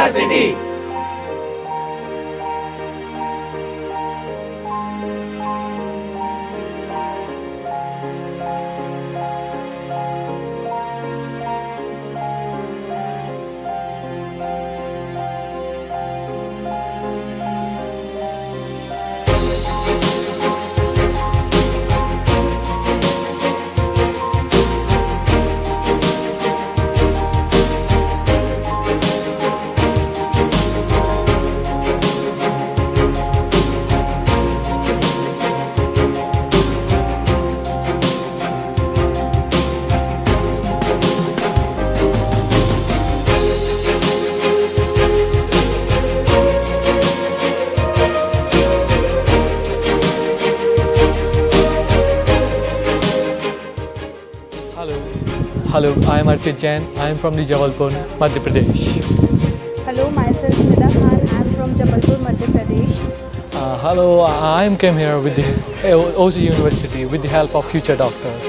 University. Hello, I am Archit Jain. I am from the Jabalpur, Madhya Pradesh. Hello, myself Nida Khan. I am from Jabalpur, Madhya Pradesh. Hello, I came here with the OC University with the help of future doctors.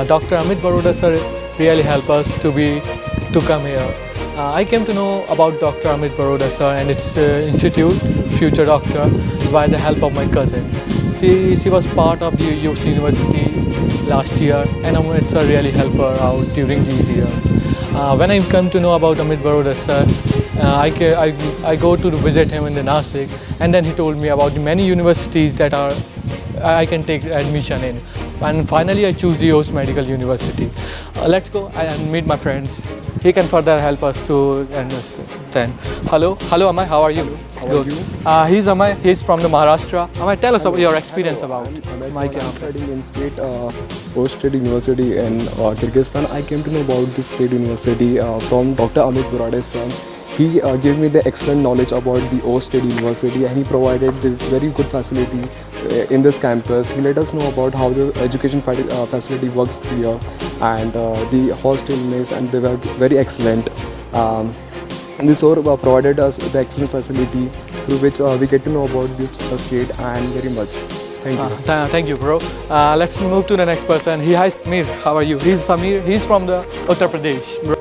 Dr. Amit Baroda sir really helped us to come here. I came to know about Dr. Amit Baroda sir and its institute, Future Doctor, by the help of my cousin. She was part of the OC University last year, and Amit sir really helped her out during these years. When I come to know about Amit Baroda sir, I go to visit him in the Nasik, and then he told me about the many universities that I can take admission in. And finally I choose the OS Medical University. Let's go and meet my friends. He can further help us to understand. Hello Amay, how are you? How are you? He's Amay, he's from the Maharashtra. Amay, tell us about your experience about my I'm studying in State University in Kyrgyzstan. I came to know about this state university from Dr. Amit Baroda sir. He gave me the excellent knowledge about the O State University, and he provided the very good facility in this campus. He let us know about how the education facility works here, and the hostel mess, and they were very excellent. This provided us the excellent facility through which we get to know about this state and very much. Thank you. Thank you, bro. Let's move to the next person. Hi, Samir. How are you? He's Samir. He's from the Uttar Pradesh. Bro.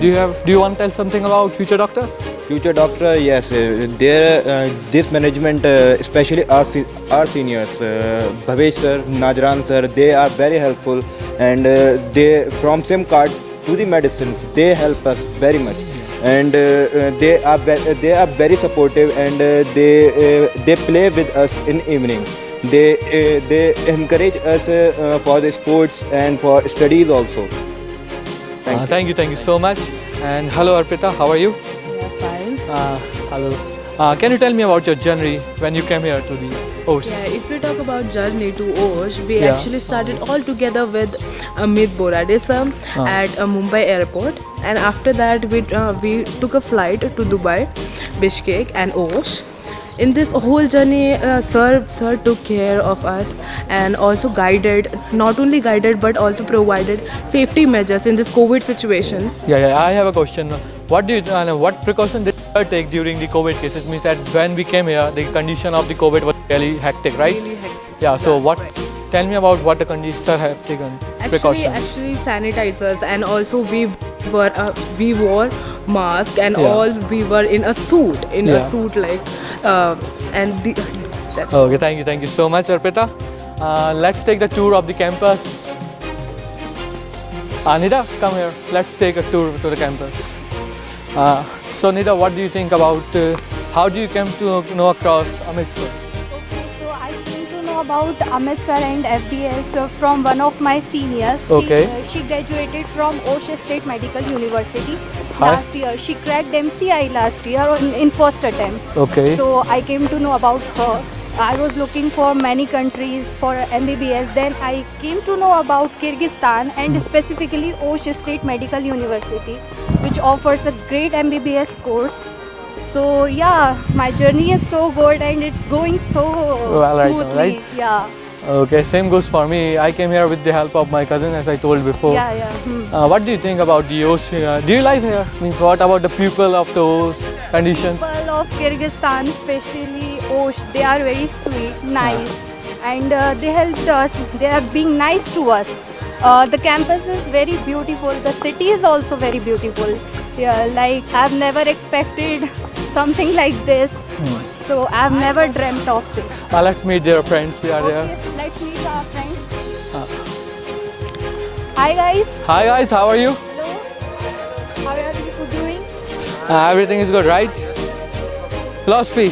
Do you want to tell something about future doctors? Future doctor, yes. This management, especially our seniors, Bhavesh sir, Najran sir, they are very helpful, and they from SIM cards to the medicines, they help us very much, and they are very supportive, and they play with us in evening. They encourage us for the sports and for studies also. Thank you so much. And hello Arpita, how are you? Yeah, fine. Hello. Can you tell me about your journey when you came here to the OS? Yeah, if we talk about journey to OS, we Yeah. actually started all together with Amit Baroda sir at Mumbai airport, and after that we took a flight to Dubai, Bishkek and OS. In this whole journey, sir took care of us and also not only guided but also provided safety measures in this COVID situation. Yeah. I have a question. What precaution did you take during the COVID cases? Means that when we came here, the condition of the COVID was really hectic, right? Really hectic. Yeah. So Yeah, what? right. Tell me about what the sir have taken precautions. Actually sanitizers, and also we wore mask, and Yeah. all we were in a suit, Yeah. like that's Okay, thank you so much, Arpita. Let's take the tour of the campus. Nida, come here. Let's take a tour to the campus. So Nida, what do you think about how do you come to know across Amit sir? Okay, so I came to know about Amit sir and FDS from one of my seniors. Okay. She graduated from OSH State Medical University Hi. last year. She cracked MCI last year in first attempt. Okay. So I came to know about her. I was looking for many countries for MBBS. Then I came to know about Kyrgyzstan and specifically OSH State Medical University, which offers a great MBBS course. So yeah, my journey is so good and it's going so Well, right now, smoothly. right? Yeah, Okay, same goes for me. I came here with the help of my cousin, as I told before. yeah. What do you think about the OS? Do you live here? Means what about the people of the OS condition? People of Kyrgyzstan, especially OSH, they are very sweet, nice, and they helped us. They are being nice to us. The campus is very beautiful. The city is also very beautiful. Yeah, like I've never expected something like this. So I've never dreamt of this. Let's meet their friends. We are there. Okay, let's meet our friends. Hi guys. Hi guys, how are you? Hello. How are you doing? Everything is good, right? Philosophy.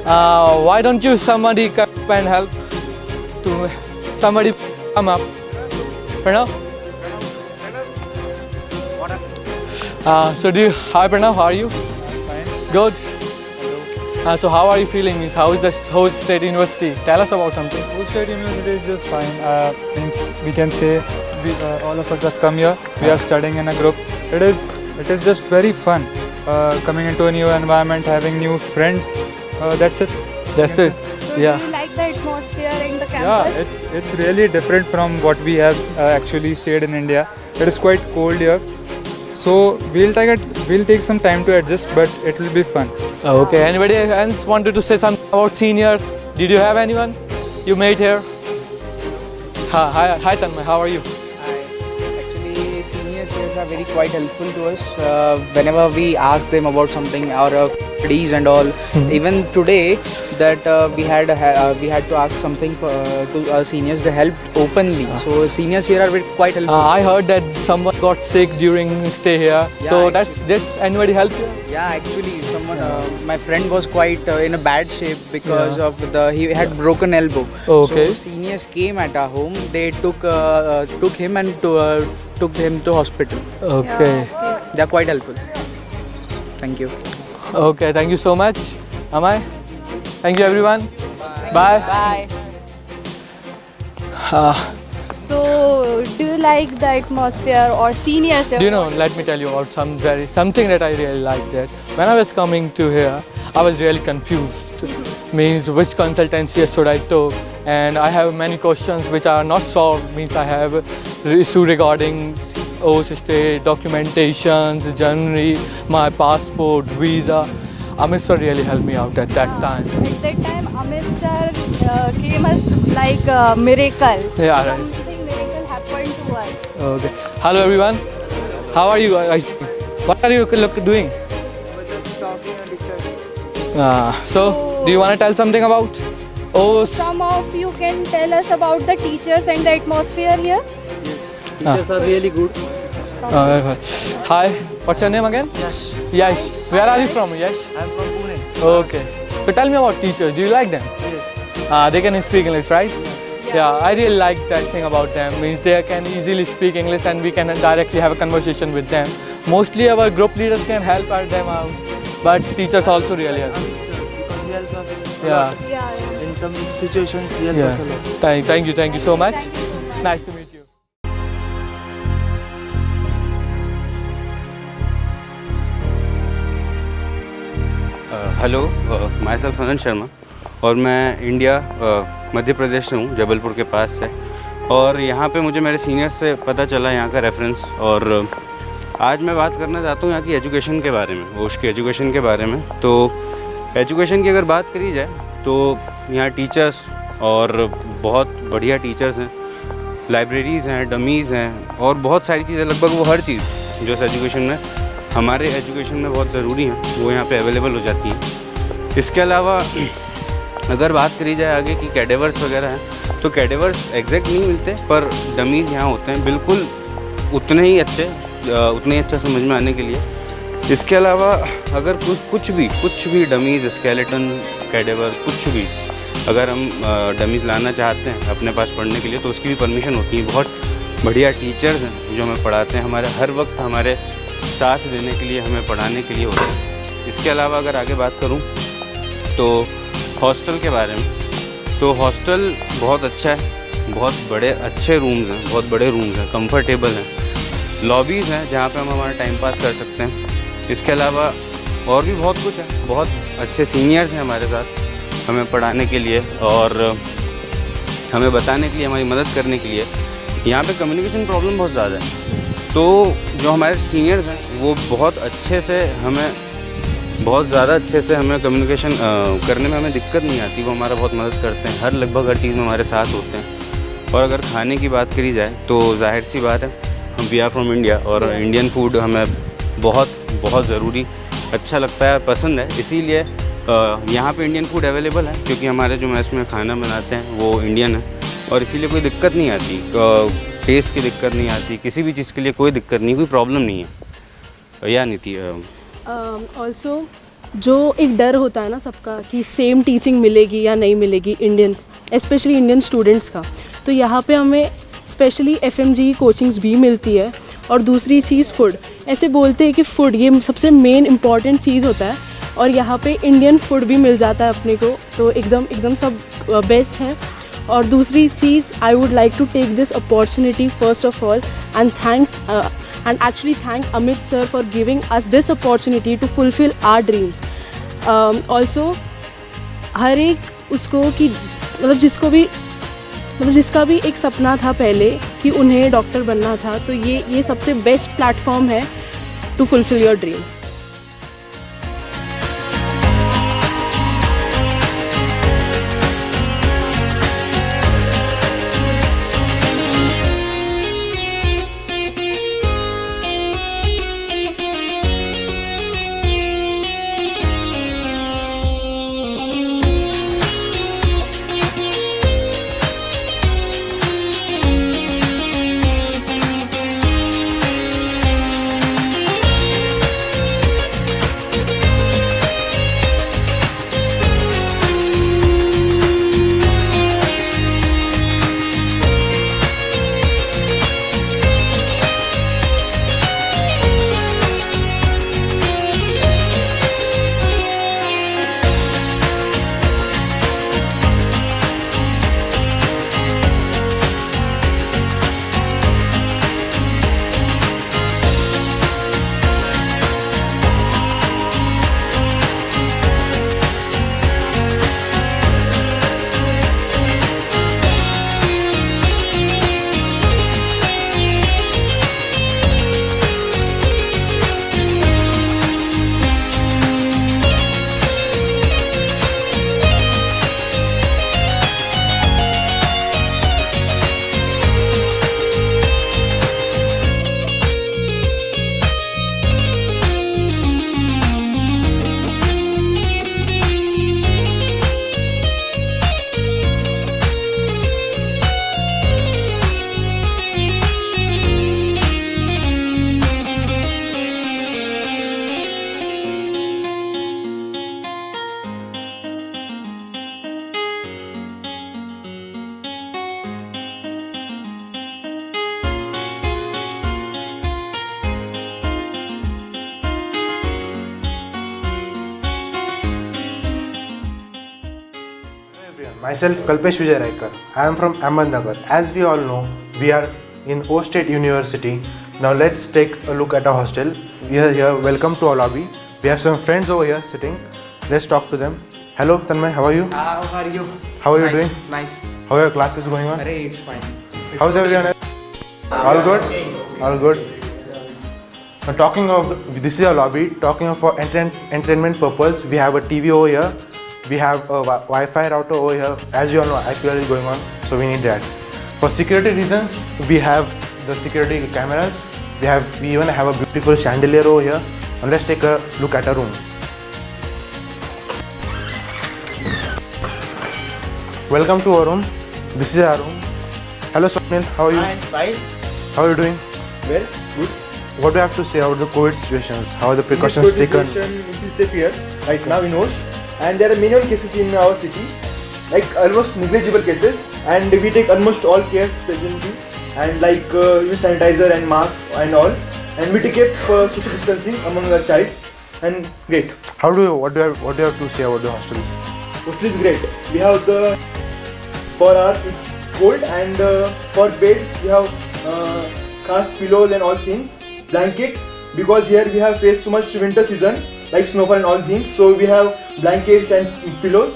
Why don't you somebody come and help to somebody come up? Pranav? So do you, hi Pranav, how are you? Fine. Good. So how are you feeling? Means how is the Host State University? Tell us about something. Host State University is just fine. Means we can say all of us have come here. We are studying in a group. It is just very fun. Coming into a new environment, having new friends. That's it. That's it. So Yeah. do you like the atmosphere in the Yeah, campus? it's really different from what we have actually stayed in India. It is quite cold here. So we'll take some time to adjust, but it will be fun. Okay. Anybody else wanted to say something about seniors? Did you have anyone you made here? Hi Tanmay, how are you? Actually, seniors here are very quite helpful to us whenever we ask them about something, our studies and all. Even today, that we had to ask something to our seniors. They helped openly. So seniors here are very quite helpful. I heard that someone got sick during stay here. Yeah, So actually. did anybody help you? Yeah, actually, someone, my friend was quite in a bad shape because of he had broken elbow. Okay. So seniors came at our home. They took him and took him to hospital. Okay. They are quite helpful. Thank you. Okay, thank you so much. Amai? Thank you everyone. Bye. Bye. So do you like the atmosphere or seniors? Do you know, let me tell you about something that I really liked that. When I was coming to here, I was really confused. Means which consultancy should I take? And I have many questions which are not solved. Means I have issue regarding OS state, documentations, journey, my passport, visa. Amit sir really helped me out at that time. At that time, Amit sir came as like a miracle. Yeah, right. Something miracle happened to us. Okay. Hello everyone. How are you? What are you doing? So, do you want to tell something about OS? Some of you can tell us about the teachers and the atmosphere here. Teachers are really good. Hi, what's your name again? Yes. Yash. Where are you from, Yash? I'm from Pune. Okay. So tell me about teachers. Do you like them? Yes. They can speak English, right? Yeah, I really like that thing about them. Means they can easily speak English and we can directly have a conversation with them. Mostly our group leaders can help them out, but teachers also really help. Because he helps us Yeah. Yeah. in some situations. He helps Yeah. us a lot. Thank you so much. Thank you so much. Nice to meet you. Hello, myself Anand Sharma और मैं India Madhya Pradesh से हूँ, जबलपुर के पास से। और यहाँ पे मुझे मेरे सीनियर्स से पता चला यहाँ का रेफरेंस। और आज मैं बात करना चाहता हूँ यहाँ की एजुकेशन के बारे में, ओश की एजुकेशन के बारे में। तो एजुकेशन की अगर बात करी जाए तो यहाँ टीचर्स और बहुत बढ़िया टीचर्स हैं, लाइब्रेरीज़ हैं, डमीज़ हैं और बहुत सारी चीज़ें, लगभग वो हर चीज़ जो इस एजुकेशन में हमारे एजुकेशन में बहुत ज़रूरी है वो यहाँ पे अवेलेबल हो जाती है। इसके अलावा अगर बात करी जाए आगे कि कैडेवर्स वगैरह हैं, तो कैडेवर्स एग्जैक्ट नहीं मिलते पर डमीज़ यहाँ होते हैं, बिल्कुल उतने ही अच्छा समझ में आने के लिए। इसके अलावा अगर कुछ भी डमीज़, स्केलेटन, कैडेवर, कुछ भी अगर हम डमीज़ लाना चाहते हैं अपने पास पढ़ने के लिए तो उसकी भी परमिशन होती है। बहुत बढ़िया टीचर्स हैं जो हमें पढ़ाते हैं, हमारे हर वक्त हमारे साथ देने के लिए, हमें पढ़ाने के लिए होते हैं। इसके अलावा अगर आगे बात करूं तो हॉस्टल के बारे में, तो हॉस्टल बहुत अच्छा है, बहुत बड़े अच्छे रूम्स हैं, बहुत बड़े रूम्स हैं, कंफर्टेबल हैं, लॉबीज़ हैं जहां पे हम हमारा टाइम पास कर सकते हैं। इसके अलावा और भी बहुत कुछ है, बहुत अच्छे सीनियर्स हैं हमारे साथ हमें पढ़ाने के लिए और हमें बताने के लिए, हमारी मदद करने के लिए। यहाँ पे कम्युनिकेशन प्रॉब्लम बहुत ज़्यादा है, तो जो हमारे सीनियर्स हैं वो बहुत ज़्यादा अच्छे से हमें कम्युनिकेशन करने में हमें दिक्कत नहीं आती। वो हमारा बहुत मदद करते हैं, लगभग हर चीज़ में हमारे साथ होते हैं। और अगर खाने की बात करी जाए तो जाहिर सी बात है वी आर फ्रॉम इंडिया और इंडियन फूड हमें बहुत ज़रूरी अच्छा लगता है, पसंद है, इसीलिए यहाँ पे इंडियन फूड अवेलेबल है क्योंकि हमारे जो मेस में खाना बनाते हैं वो इंडियन है और इसीलिए कोई दिक्कत नहीं आती, टेस्ट की दिक्कत नहीं आती, किसी भी चीज़ के लिए कोई दिक्कत नहीं, कोई प्रॉब्लम नहीं है। या नहीं थी ऑल्सो जो एक डर होता है ना सबका कि सेम टीचिंग मिलेगी या नहीं मिलेगी इंडियंस, स्पेशली इंडियन स्टूडेंट्स का, तो यहाँ पे हमें स्पेशली FMG कोचिंग्स भी मिलती है। और दूसरी चीज़ फूड, ऐसे बोलते हैं कि फूड ये सबसे मेन इम्पॉर्टेंट चीज़ होता है और यहाँ पे इंडियन फूड भी मिल जाता है अपने को, तो एकदम सब बेस्ट है। और दूसरी चीज़, I would like to take this opportunity first of all and actually thank Amit sir for giving us this opportunity to fulfill our dreams. Also हर एक उसको कि जिसका भी एक सपना था पहले कि उन्हें डॉक्टर बनना था, तो ये सबसे बेस्ट प्लेटफॉर्म है to fulfil your dream. Myself Kalpesh Vijay Raikar. I am from Ahmednagar. As we all know, we are in O State University. Now let's take a look at our hostel. We are here. Welcome to our lobby. We have some friends over here sitting. Let's talk to them. Hello Tanmay, how are you? How are you? How are you Nice, doing? Nice. How are your classes going on? Arey, it's fine. How's everyone else? All good? All good. Now talking of, this is our lobby. Talking of for entertainment purpose, we have a TV over here. We have a Wi-Fi router over here. As you all know, IPL is going on, so we need that. For security reasons, we have the security cameras. We even have a beautiful chandelier over here. Now let's take a look at our room. Welcome to our room. This is our room. Hello Swapnil, how are you? Fine. How are you doing? Well, good. What do you have to say about the COVID situations? How are the precautions taken? We feel safe here right now in Osh, and there are many cases in our city, like almost negligible cases, and we take almost all cares presently, and like use sanitizer and mask and all, and we take social distancing among our childs, and great. What do you have to say about the hostels? Hostel is great. We have for our cold, and for beds we have cast pillows and all things, blanket, because here we have faced so much winter season like snowfall and all things, so we have blankets and pillows,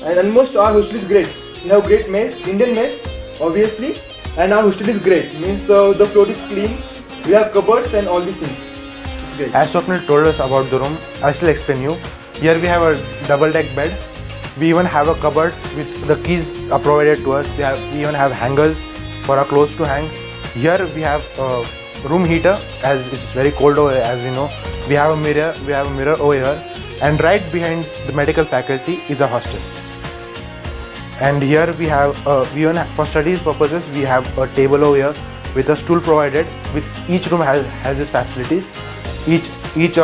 and almost our hostel is great. We have great mess, Indian mess obviously, and our hostel is great, means the floor is clean, we have cupboards and all these things. It's great. As Swapnil told us about the room, I'll still explain you. Here we have a double deck bed. We even have a cupboards with the keys are provided to us. We even have hangers for our clothes to hang. Here we have room heater, as it's very cold over here, as we know. We have a mirror over here, and right behind the medical faculty is a hostel. And here we have even for studies purposes we have a table over here with a stool provided. With each room has its facilities. Each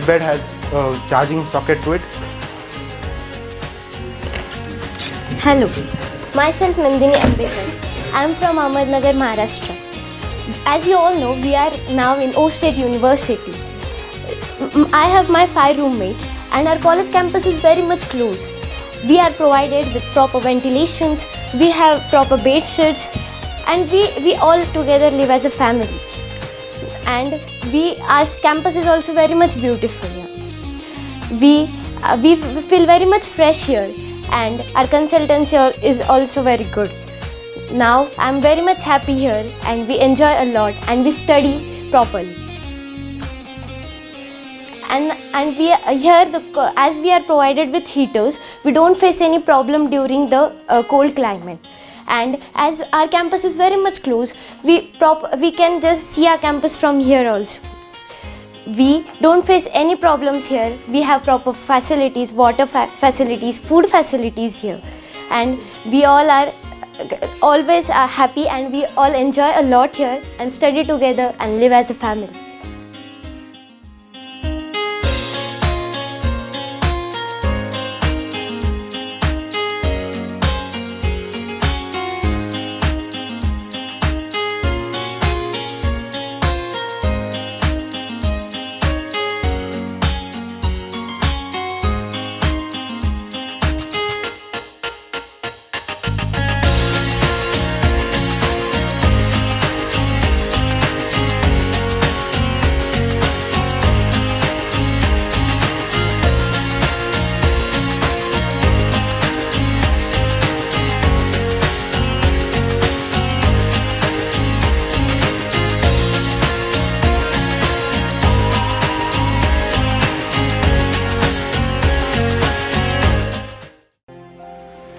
bed has a charging socket to it. Hello, myself Nandini Ambekar. I am from Ahmednagar, Maharashtra. As you all know, we are now in O State University. I have my 5 roommates and our college campus is very much close. We are provided with proper ventilations, we have proper bed sheets, and we all together live as a family. And our campus is also very much beautiful. We feel very much fresh here, and our consultancy is also very good. Now I am very much happy here, and we enjoy a lot, and we study properly. And we here as we are provided with heaters, we don't face any problem during the cold climate. And as our campus is very much close, we can just see our campus from here also. We don't face any problems here. We have proper facilities, water facilities, food facilities here, and we all are always happy, and we all enjoy a lot here and study together and live as a family.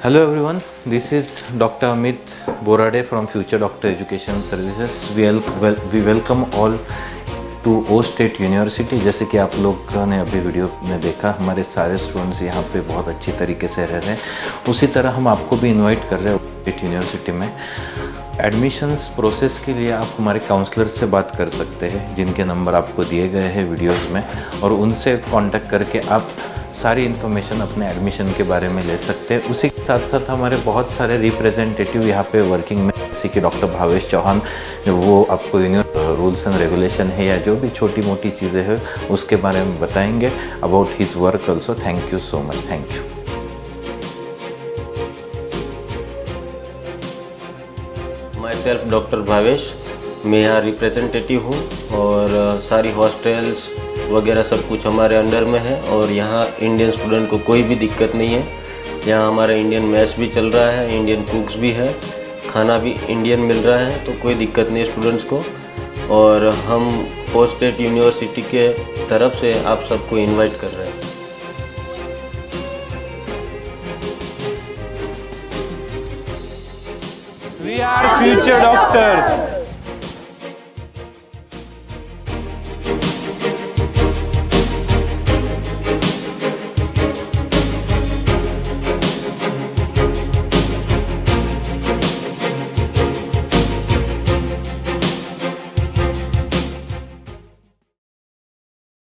Hello everyone, this is Dr. Amit Borade from Future Doctor Education Services. We welcome all to O State University. जैसे कि आप लोग ने अभी video में देखा, हमारे सारे स्टूडेंट्स यहाँ पे बहुत अच्छी तरीके से रह रहे हैं. उसी तरह हम आपको भी इनवाइट कर रहे हैं O State यूनिवर्सिटी में. एडमिशन्स प्रोसेस के लिए आप हमारे काउंसलर से बात कर सकते हैं, जिनके नंबर आपको दिए गए हैं वीडियोज़ में, और उनसे कॉन्टेक्ट करके आप सारी इन्फॉर्मेशन अपने एडमिशन के बारे में ले सकते हैं. उसी के साथ साथ हमारे बहुत सारे रिप्रेजेंटेटिव यहाँ पे वर्किंग में, जैसे कि डॉक्टर भावेश चौहान, वो आपको रूल्स एंड रेगुलेशन है या जो भी छोटी मोटी चीज़ें हैं उसके बारे में बताएंगे. About his work also. Thank you so much. Thank you. My self doctor Bhavesh, मैं यहाँ रिप्रेजेंटेटिव हूँ, और सारी हॉस्टल्स वगैरह सब कुछ हमारे अंडर में है, और यहाँ इंडियन स्टूडेंट को कोई भी दिक्कत नहीं है. यहाँ हमारा इंडियन मैस भी चल रहा है, इंडियन कुक्स भी है, खाना भी इंडियन मिल रहा है, तो कोई दिक्कत नहीं है स्टूडेंट्स को. और हम ओ स्टेट यूनिवर्सिटी के तरफ से आप सबको इनवाइट कर रहे हैं. We are future doctors.